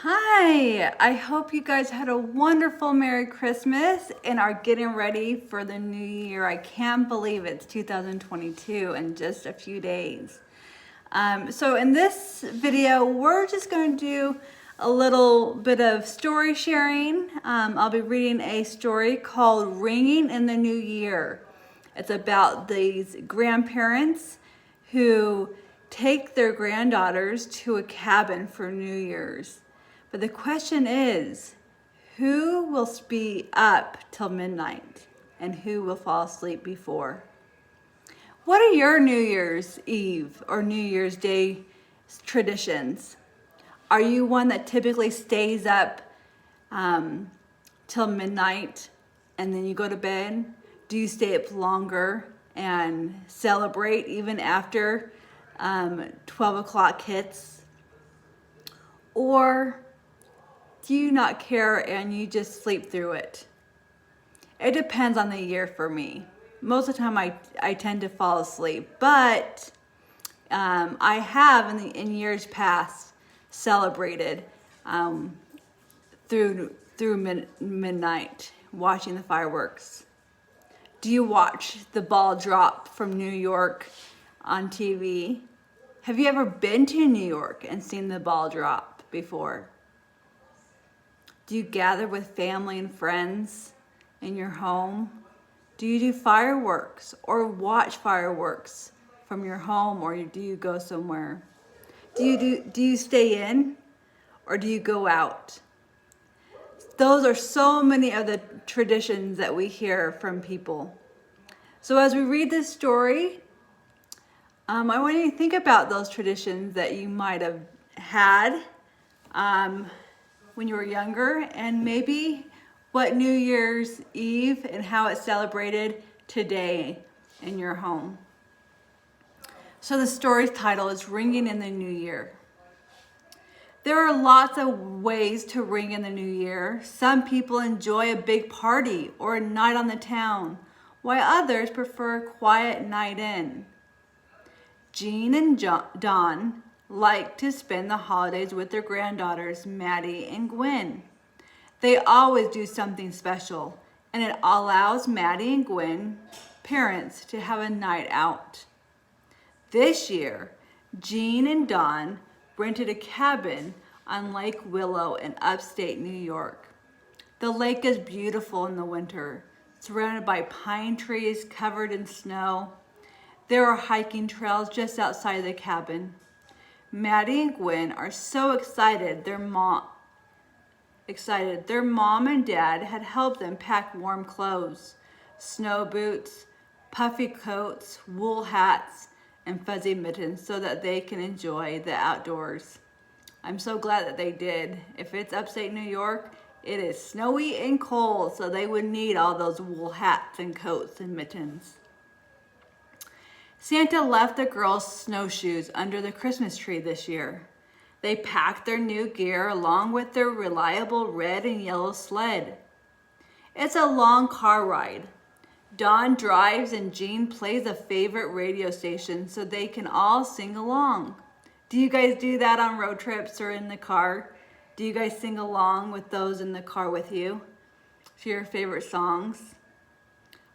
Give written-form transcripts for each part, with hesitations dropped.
Hi, I hope you guys had a wonderful Merry Christmas and are getting ready for the new year. I can't believe it's 2022 in just a few days. So in this video, we're just going to do a little bit of story sharing. I'll be reading a story called Ringing in the New Year. It's about these grandparents who take their granddaughters to a cabin for New Year's. But the question is, who will be up till midnight and who will fall asleep before? What are your New Year's Eve or New Year's Day traditions? Are you one that typically stays up till midnight and then you go to bed? Do you stay up longer and celebrate even after 12 o'clock hits? Or do you not care and you just sleep through it? It depends on the year for me. Most of the time I tend to fall asleep, but I have in years past celebrated through midnight, watching the fireworks. Do you watch the ball drop from New York on TV? Have you ever been to New York and seen the ball drop before? Do you gather with family and friends in your home? Do you do fireworks or watch fireworks from your home, or do you go somewhere? Do you stay in or do you go out? Those are so many of the traditions that we hear from people. So as we read this story, I want you to think about those traditions that you might have had when you were younger, and maybe what New Year's Eve and how it's celebrated today in your home. So the story's title is Ringing in the New Year. There are lots of ways to ring in the new year. Some people enjoy a big party or a night on the town, while others prefer a quiet night in. Jean and Don like to spend the holidays with their granddaughters, Maddie and Gwen. They always do something special, and it allows Maddie and Gwen parents to have a night out. This year, Jean and Don rented a cabin on Lake Willow in upstate New York. The lake is beautiful in the winter, surrounded by pine trees covered in snow. There are hiking trails just outside the cabin. Maddie and Gwen are so excited. Their mom and dad had helped them pack warm clothes, snow boots, puffy coats, wool hats, and fuzzy mittens so that they can enjoy the outdoors. I'm so glad that they did. If it's upstate New York, it is snowy and cold, so they would need all those wool hats and coats and mittens. Santa left the girls' snowshoes under the Christmas tree this year. They packed their new gear along with their reliable red and yellow sled. It's a long car ride. Dawn drives and Jean plays a favorite radio station so they can all sing along. Do you guys do that on road trips or in the car? Do you guys sing along with those in the car with you to your favorite songs?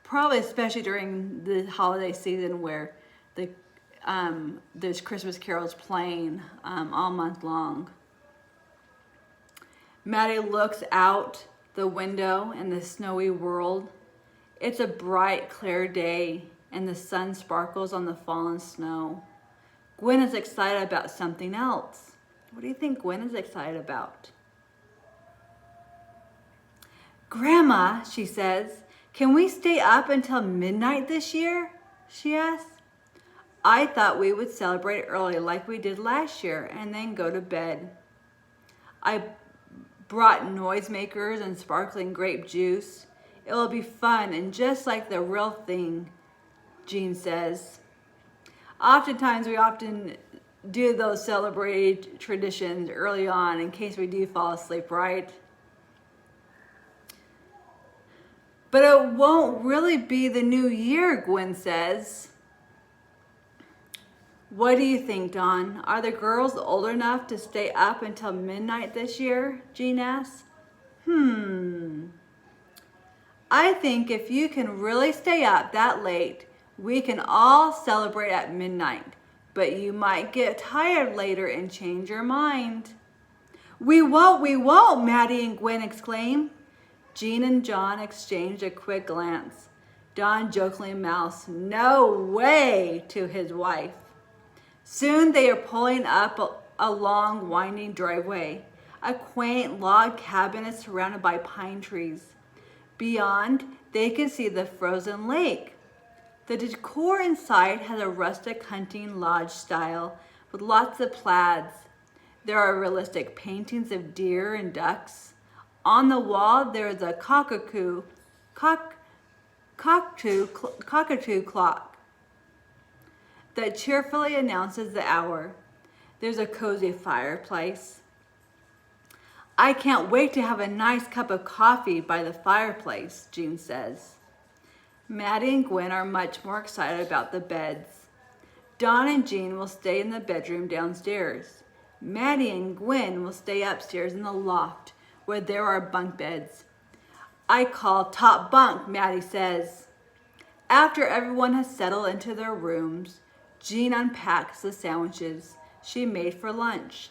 Probably especially during the holiday season where there's Christmas carols playing all month long. Maddie looks out the window in the snowy world. It's a bright, clear day, and the sun sparkles on the fallen snow. Gwen is excited about something else. What do you think Gwen is excited about? Grandma, she says, can we stay up until midnight this year? She asks. I thought we would celebrate early like we did last year and then go to bed. I brought noisemakers and sparkling grape juice. It will be fun and just like the real thing, Jean says. Oftentimes we do those celebrated traditions early on in case we do fall asleep, right? But it won't really be the new year, Gwen says. What do you think, Dawn? Are the girls old enough to stay up until midnight this year? Jean asked. I think if you can really stay up that late, we can all celebrate at midnight. But you might get tired later and change your mind. We won't, Maddie and Gwen exclaimed. Jean and John exchanged a quick glance. Don jokingly mouthed, "No way," to his wife. Soon they are pulling up a long, winding driveway. A quaint log cabin is surrounded by pine trees. Beyond, they can see the frozen lake. The decor inside has a rustic hunting lodge style with lots of plaids. There are realistic paintings of deer and ducks. On the wall, there is a cockatoo clock that cheerfully announces the hour. There's a cozy fireplace. I can't wait to have a nice cup of coffee by the fireplace, Jean says. Maddie and Gwen are much more excited about the beds. Dawn and Jean will stay in the bedroom downstairs. Maddie and Gwen will stay upstairs in the loft where there are bunk beds. I call top bunk, Maddie says. After everyone has settled into their rooms, Jean unpacks the sandwiches she made for lunch.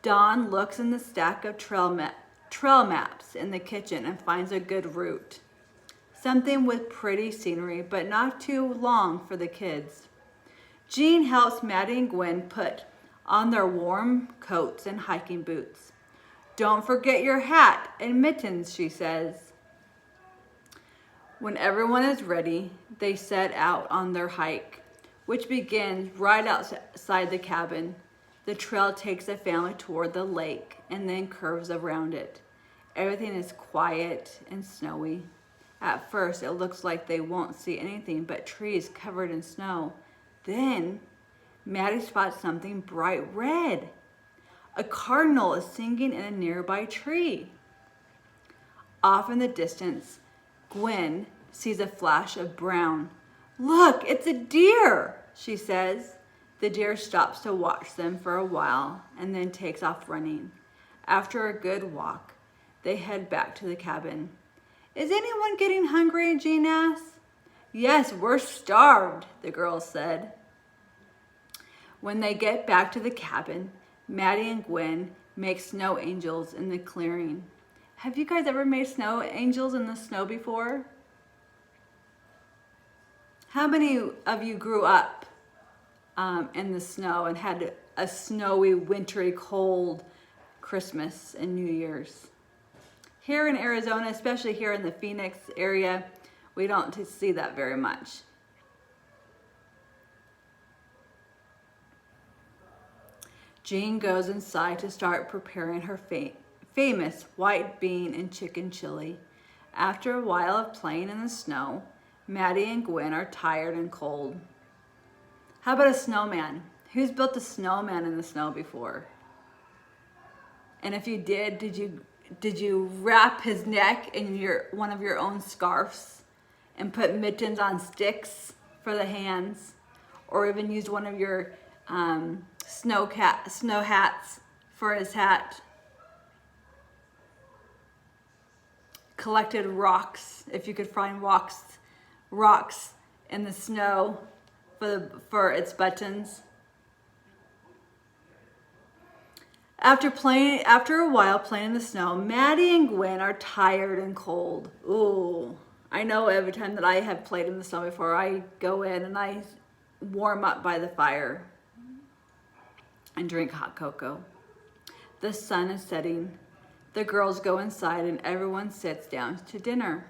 Dawn looks in the stack of trail maps in the kitchen and finds a good route. Something with pretty scenery, but not too long for the kids. Jean helps Maddie and Gwen put on their warm coats and hiking boots. Don't forget your hat and mittens, she says. When everyone is ready, they set out on their hike, which begins right outside the cabin. The trail takes the family toward the lake and then curves around it. Everything is quiet and snowy. At first, it looks like they won't see anything but trees covered in snow. Then, Maddie spots something bright red. A cardinal is singing in a nearby tree. Off in the distance, Gwen sees a flash of brown. Look, it's a deer, she says. The deer stops to watch them for a while and then takes off running. After a good walk, they head back to the cabin. Is anyone getting hungry? Jean asked. Yes, we're starved, the girls said. When they get back to the cabin, Maddie and Gwen make snow angels in the clearing. Have you guys ever made snow angels in the snow before? How many of you grew up in the snow and had a snowy, wintry, cold Christmas and New Year's? Here in Arizona, especially here in the Phoenix area, we don't see that very much. Jean goes inside to start preparing her famous white bean and chicken chili. After a while of playing in the snow, Maddie and Gwen are tired and cold. How about a snowman? Who's built a snowman in the snow before? And if you did you wrap his neck in one of your own scarves and put mittens on sticks for the hands, or even used one of your snow hats for his hat? Collected rocks, if you could find rocks in the snow for its buttons. After a while playing in the snow, Maddie and Gwen are tired and cold. Ooh, I know every time that I have played in the snow before, I go in and I warm up by the fire and drink hot cocoa. The sun is setting. The girls go inside and everyone sits down to dinner.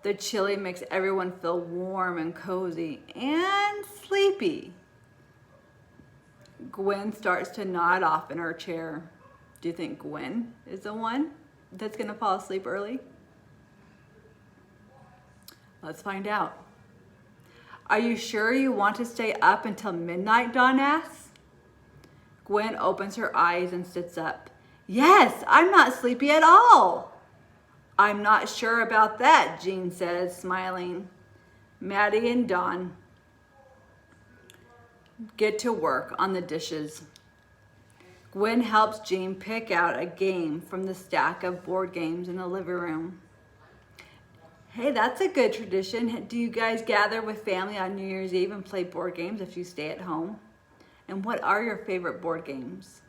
The chili makes everyone feel warm and cozy and sleepy. Gwen starts to nod off in her chair. Do you think Gwen is the one that's going to fall asleep early? Let's find out. Are you sure you want to stay up until midnight? Dawn asks. Gwen opens her eyes and sits up. Yes, I'm not sleepy at all. I'm not sure about that, Jean says, smiling. Maddie and Dawn get to work on the dishes. Gwen helps Jean pick out a game from the stack of board games in the living room. Hey, that's a good tradition. Do you guys gather with family on New Year's Eve and play board games if you stay at home? And what are your favorite board games?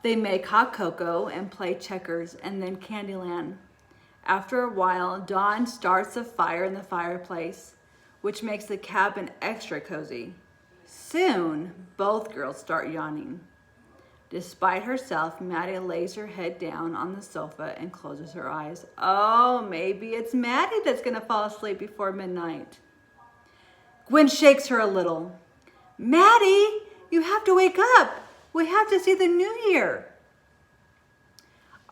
They make hot cocoa and play checkers and then Candyland. After a while, Dawn starts a fire in the fireplace, which makes the cabin extra cozy. Soon, both girls start yawning. Despite herself, Maddie lays her head down on the sofa and closes her eyes. Oh, maybe it's Maddie that's gonna fall asleep before midnight. Gwen shakes her a little. Maddie, you have to wake up. We have to see the new year.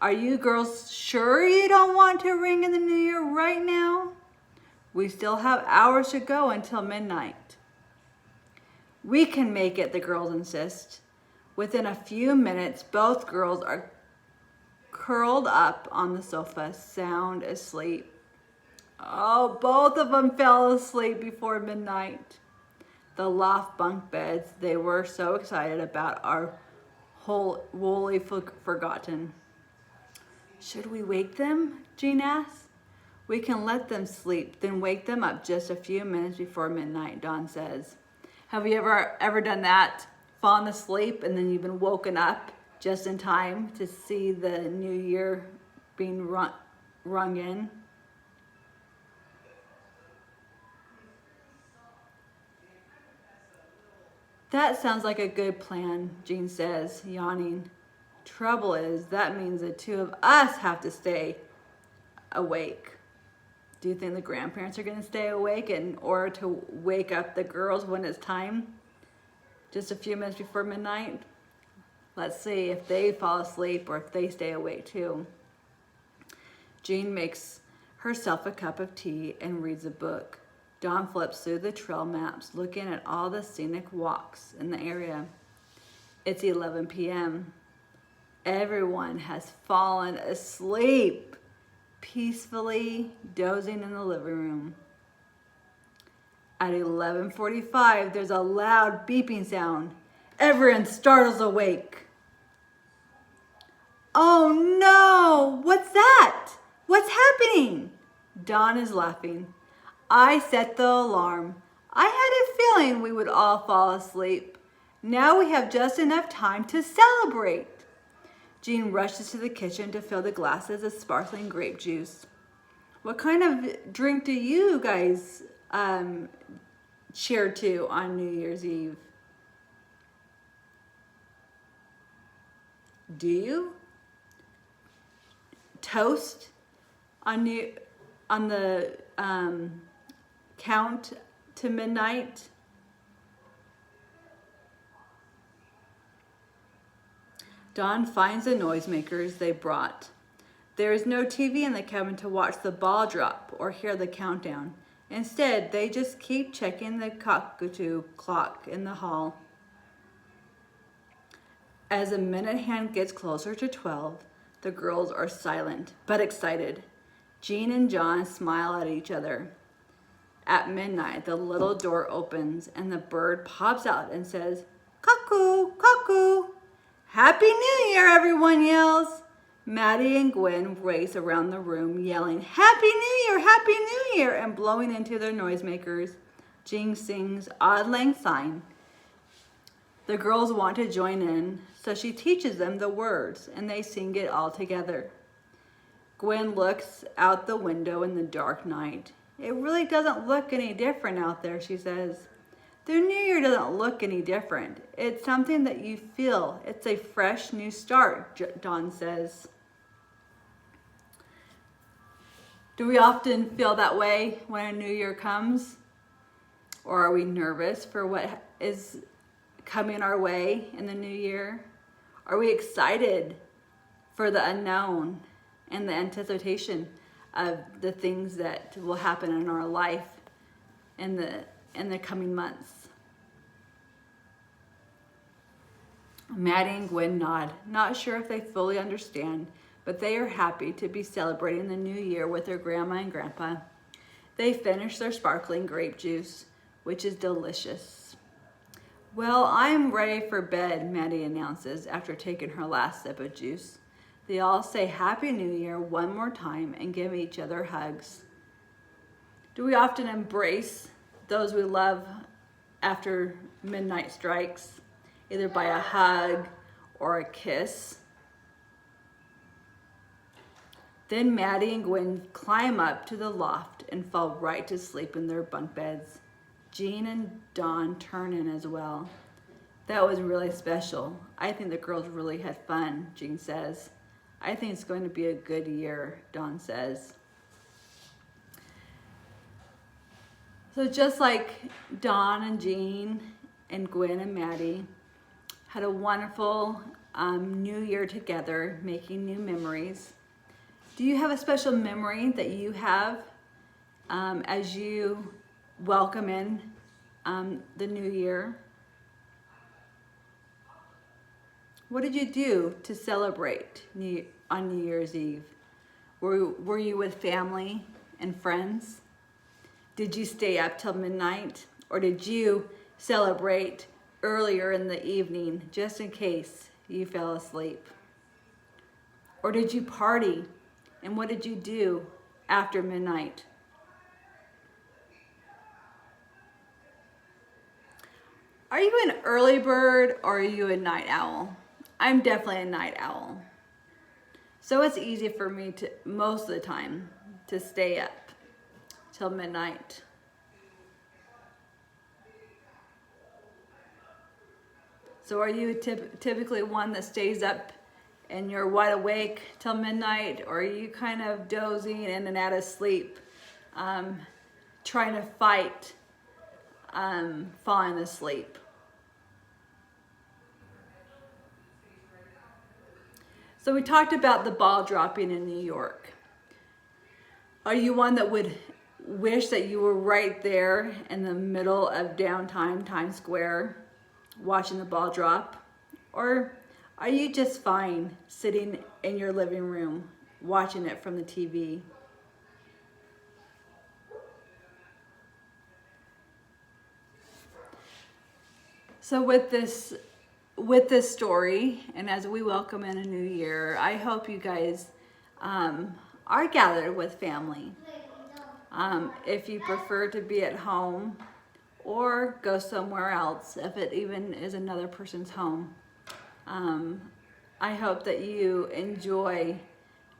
Are you girls sure you don't want to ring in the new year right now? We still have hours to go until midnight. We can make it, the girls insist. Within a few minutes, both girls are curled up on the sofa, sound asleep. Oh, both of them fell asleep before midnight. The loft bunk beds they were so excited about are wholly forgotten. Should we wake them? Jean asks. We can let them sleep, then wake them up just a few minutes before midnight, Dawn says. Have you ever done that? Fallen asleep and then you've been woken up just in time to see the new year being rung in? That sounds like a good plan, Jean says, yawning. Trouble is, that means the two of us have to stay awake. Do you think the grandparents are going to stay awake in order to wake up the girls when it's time? Just a few minutes before midnight? Let's see if they fall asleep or if they stay awake too. Jean makes herself a cup of tea and reads a book. Dawn flips through the trail maps, looking at all the scenic walks in the area. It's 11 p.m. Everyone has fallen asleep, peacefully dozing in the living room. At 11:45, there's a loud beeping sound. Everyone startles awake. Oh no! What's that? What's happening? Dawn is laughing. I set the alarm. I had a feeling we would all fall asleep. Now we have just enough time to celebrate. Jean rushes to the kitchen to fill the glasses of sparkling grape juice. What kind of drink do you guys cheer to on New Year's Eve? Do you toast on the count to midnight? Dawn finds the noisemakers they brought. There is no TV in the cabin to watch the ball drop or hear the countdown. Instead, they just keep checking the cockatoo clock in the hall. As the minute hand gets closer to 12, the girls are silent but excited. Jean and John smile at each other. At midnight, the little door opens and the bird pops out and says, "Cuckoo, cuckoo." "Happy New Year," everyone yells. Maddie and Gwen race around the room yelling, "Happy New Year, Happy New Year," and blowing into their noisemakers. Jean sings Auld Lang Syne. The girls want to join in, so she teaches them the words and they sing it all together. Gwen looks out the window in the dark night. "It really doesn't look any different out there," she says. "The new year doesn't look any different. It's something that you feel. It's a fresh new start," Dawn says. Do we often feel that way when a new year comes? Or are we nervous for what is coming our way in the new year? Are we excited for the unknown and the anticipation of the things that will happen in our life in the coming months? Maddie and Gwen nod, not sure if they fully understand, but they are happy to be celebrating the new year with their grandma and grandpa. They finish their sparkling grape juice, which is delicious. Well, I'm ready for bed, Maddie announces after taking her last sip of juice. They all say Happy New Year one more time and give each other hugs. Do we often embrace those we love after midnight strikes, either by a hug or a kiss? Then Maddie and Gwen climb up to the loft and fall right to sleep in their bunk beds. Jean and Dawn turn in as well. That was really special. I think the girls really had fun, Jean says. I think it's going to be a good year, Dawn says. So just like Dawn and Jean and Gwen and Maddie had a wonderful new year together, making new memories. Do you have a special memory that you have as you welcome in the new year? What did you do to celebrate on New Year's Eve? Were you with family and friends? Did you stay up till midnight? Or did you celebrate earlier in the evening just in case you fell asleep? Or did you party? And what did you do after midnight? Are you an early bird or are you a night owl? I'm definitely a night owl. So it's easy for me to, most of the time, to stay up till midnight. So are you typically one that stays up and you're wide awake till midnight, or are you kind of dozing in and out of sleep, trying to fight falling asleep? So we talked about the ball dropping in New York. Are you one that would wish that you were right there in the middle of downtown Times Square watching the ball drop? Or are you just fine sitting in your living room watching it from the TV? So with this story, and as we welcome in a new year, I hope you guys are gathered with family. If you prefer to be at home or go somewhere else, if it even is another person's home, I hope that you enjoy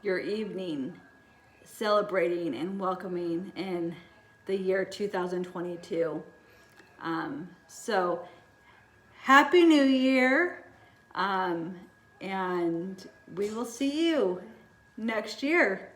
your evening celebrating and welcoming in the year 2022. So Happy New Year, and we will see you next year.